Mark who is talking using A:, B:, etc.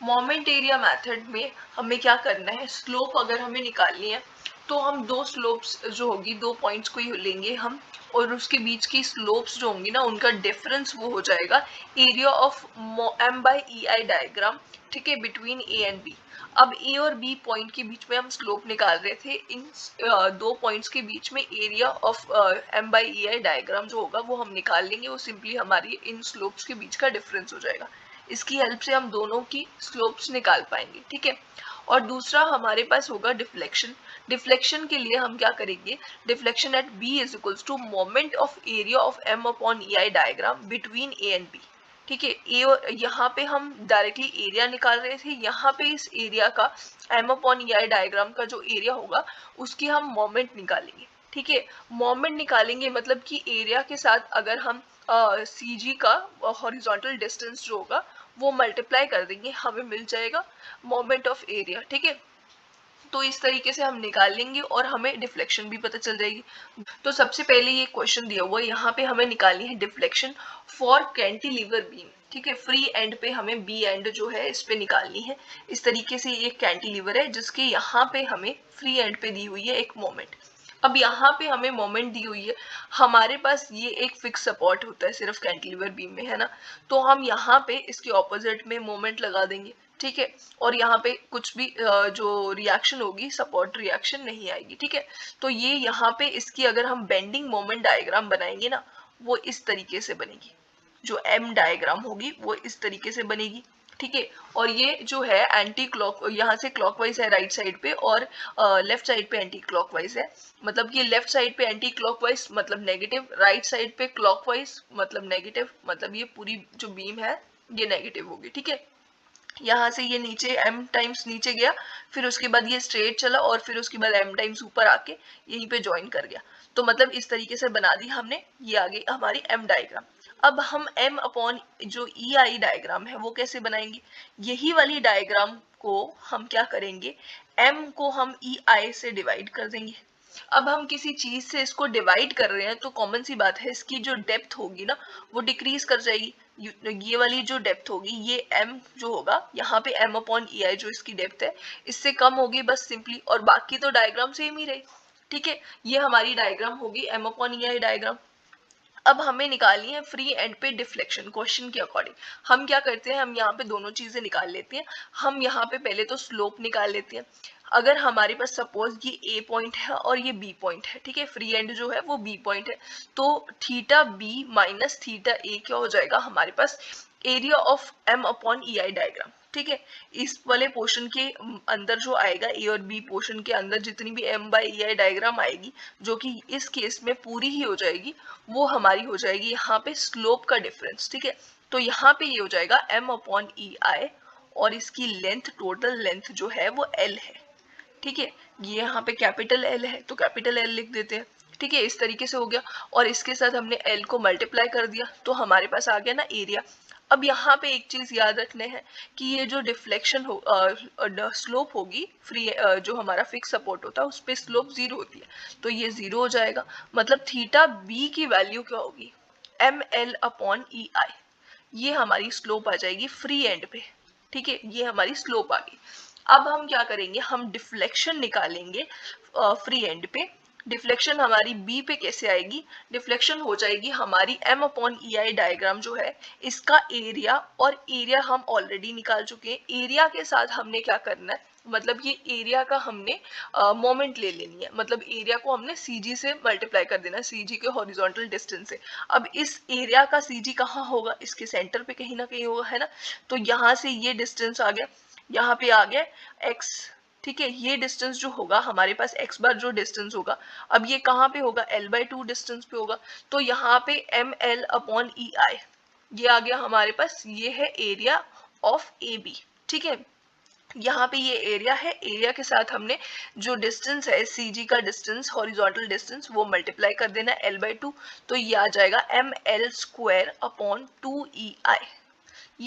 A: Moment area method में हमें क्या करना है, स्लोप अगर हमें निकालनी है तो हम दो स्लोप्स जो होगी, दो पॉइंट्स को ही लेंगे हम, और उसके बीच की स्लोप्स जो होंगी ना उनका डिफरेंस वो हो जाएगा area of m by E I diagram, ठीक है, बिटवीन ए एंड बी। अब ए और बी पॉइंट के बीच में हम स्लोप निकाल रहे थे, इन दो पॉइंट्स के बीच में area of m by E I diagram जो होगा वो हम निकाल लेंगे, वो सिंपली हमारी इन स्लोप्स के बीच का डिफरेंस हो जाएगा। इसकी हेल्प से हम दोनों की स्लोप्स निकाल पाएंगे, ठीक है। और दूसरा हमारे पास होगा डिफ्लेक्शन। डिफ्लेक्शन के लिए हम क्या करेंगे, deflection at B is equals to moment of area of m upon E I diagram between A and B, ठीक है। ए और यहाँ पे हम डायरेक्टली एरिया निकाल रहे थे, यहाँ पे इस एरिया का m upon E I diagram का जो एरिया होगा उसकी हम मोमेंट निकालेंगे, ठीक है। मोमेंट निकालेंगे मतलब कि एरिया के साथ अगर हम सी जी का हॉरिजॉन्टल डिस्टेंस जो होगा वो मल्टीप्लाई कर देंगे, हमें मिल जाएगा मोमेंट ऑफ एरिया, ठीक है। तो इस तरीके से हम निकाल लेंगे और हमें डिफ्लेक्शन भी पता चल जाएगी। तो सबसे पहले ये क्वेश्चन दिया हुआ है, यहाँ पे हमें निकालनी है डिफ्लेक्शन फॉर कैंटिलीवर बीम, ठीक है। फ्री एंड पे हमें बी एंड जो है इस पे निकालनी है। इस तरीके से ये कैंटिलीवर है जिसके यहाँ पे हमें फ्री एंड पे दी हुई है एक मोमेंट। अब यहाँ पे हमें मोमेंट दी हुई है, हमारे पास ये एक फिक्स सपोर्ट होता है सिर्फ कैंटिलीवर बीम में, है ना। तो हम यहाँ पे इसके ऑपोजिट में मोमेंट लगा देंगे, ठीक है। और यहाँ पे कुछ भी जो रिएक्शन होगी सपोर्ट रिएक्शन नहीं आएगी, ठीक है। तो ये यहाँ पे इसकी अगर हम बेंडिंग मोमेंट डायग्राम बनाएंगे ना वो इस तरीके से बनेगी, जो एम डायग्राम होगी वो इस तरीके से बनेगी, ठीक है। और ये जो है एंटी क्लॉक, यहाँ से क्लॉकवाइज है राइट साइड पे और लेफ्ट साइड पे एंटी क्लॉकवाइज है, मतलब ये लेफ्ट साइड पे एंटी क्लॉकवाइज मतलब नेगेटिव, राइट साइड पे क्लॉकवाइज मतलब नेगेटिव, मतलब ये पूरी जो बीम है ये नेगेटिव होगी, ठीक है। यहाँ से ये नीचे m टाइम्स नीचे गया, फिर उसके बाद ये स्ट्रेट चला और फिर उसके बाद m टाइम्स ऊपर आके यहीं पे ज्वाइन कर गया। तो मतलब इस तरीके से बना दी हमने, ये आ गई हमारी m डायग्राम। अब हम m अपॉन जो ई आई डायग्राम है वो कैसे बनाएंगे, यही वाली डायग्राम को हम क्या करेंगे, m को हम ई आई से डिवाइड कर देंगे। अब हम किसी चीज से इसको डिवाइड कर रहे हैं तो कॉमन सी बात है इसकी जो डेप्थ होगी ना वो डिक्रीज कर जाएगी। ये वाली जो डेप्थ होगी ये m जो होगा यहाँ पे m अपॉन ई आई जो इसकी डेप्थ है इससे कम होगी बस सिंपली, और बाकी तो डायग्राम सेम ही रहे, ठीक है। ये हमारी डायग्राम होगी m upon E I diagram. अब हमें निकालनी है फ्री एंड पे डिफ्लेक्शन क्वेश्चन के अकॉर्डिंग। हम क्या करते हैं, हम यहाँ पे दोनों चीजें निकाल लेते हैं। हम यहाँ पे पहले तो स्लोप निकाल लेते हैं। अगर हमारे पास सपोज ये ए पॉइंट है और ये बी पॉइंट है, ठीक है, फ्री एंड जो है वो बी पॉइंट है, तो theta B minus theta A क्या हो जाएगा हमारे पास, area of M upon E I diagram, ठीक है। इस वाले पोर्शन के अंदर जो आएगा, ए और बी पोर्शन के अंदर जितनी भी M by E I diagram आएगी जो कि इस केस में पूरी ही हो जाएगी, वो हमारी हो जाएगी यहाँ पे स्लोप का डिफरेंस, ठीक है। तो यहाँ पे ये हो जाएगा m अपॉन ई आई और इसकी लेंथ, टोटल लेंथ जो है वो l है, ठीक है। ये यहाँ पे कैपिटल L है तो कैपिटल L लिख देते हैं, ठीक है। इस तरीके से हो गया और इसके साथ हमने L को मल्टीप्लाई कर दिया तो हमारे पास आ गया ना एरिया। अब यहाँ पे एक चीज याद रखने हैं कि ये जो डिफ्लेक्शन हो स्लोप होगी फ्री, जो हमारा फिक्स सपोर्ट होता है उस पे स्लोप 0 होती है, तो ये 0 हो जाएगा। मतलब थीटा बी की वैल्यू क्या होगी, एम एल अपॉन ई आई, ये हमारी स्लोप आ जाएगी फ्री एंड पे, ठीक है। ये हमारी स्लोप आ गई। अब हम क्या करेंगे, हम डिफ्लेक्शन निकालेंगे फ्री एंड पे। डिफ्लेक्शन हमारी बी पे कैसे आएगी, डिफ्लेक्शन हो जाएगी हमारी m upon E I diagram जो है इसका एरिया, और एरिया हम ऑलरेडी निकाल चुके हैं। एरिया के साथ हमने क्या करना है, मतलब ये एरिया का हमने मोमेंट ले लेनी है, मतलब एरिया को हमने CG से मल्टीप्लाई कर देना है, CG के हॉरिजॉन्टल डिस्टेंस से। अब इस एरिया का CG कहाँ होगा, इसके सेंटर पे कहीं ना कहीं होगा, है ना। तो यहाँ से ये डिस्टेंस आ गया, यहाँ पे आ गया x, ठीक है। ये डिस्टेंस जो होगा हमारे पास x बार जो डिस्टेंस होगा, अब ये कहाँ पे होगा, l/2 डिस्टेंस पे होगा, तो यहाँ पे ml अपॉन ई आई ये आ गया हमारे पास, ये है एरिया ऑफ ए बी, ठीक है। यहाँ पे ये एरिया है, एरिया के साथ हमने जो डिस्टेंस है CG का डिस्टेंस, हॉरिजॉन्टल डिस्टेंस, वो मल्टीप्लाई कर देना l/2, तो ये आ जाएगा ml स्क्वायर अपॉन 2 ई आई,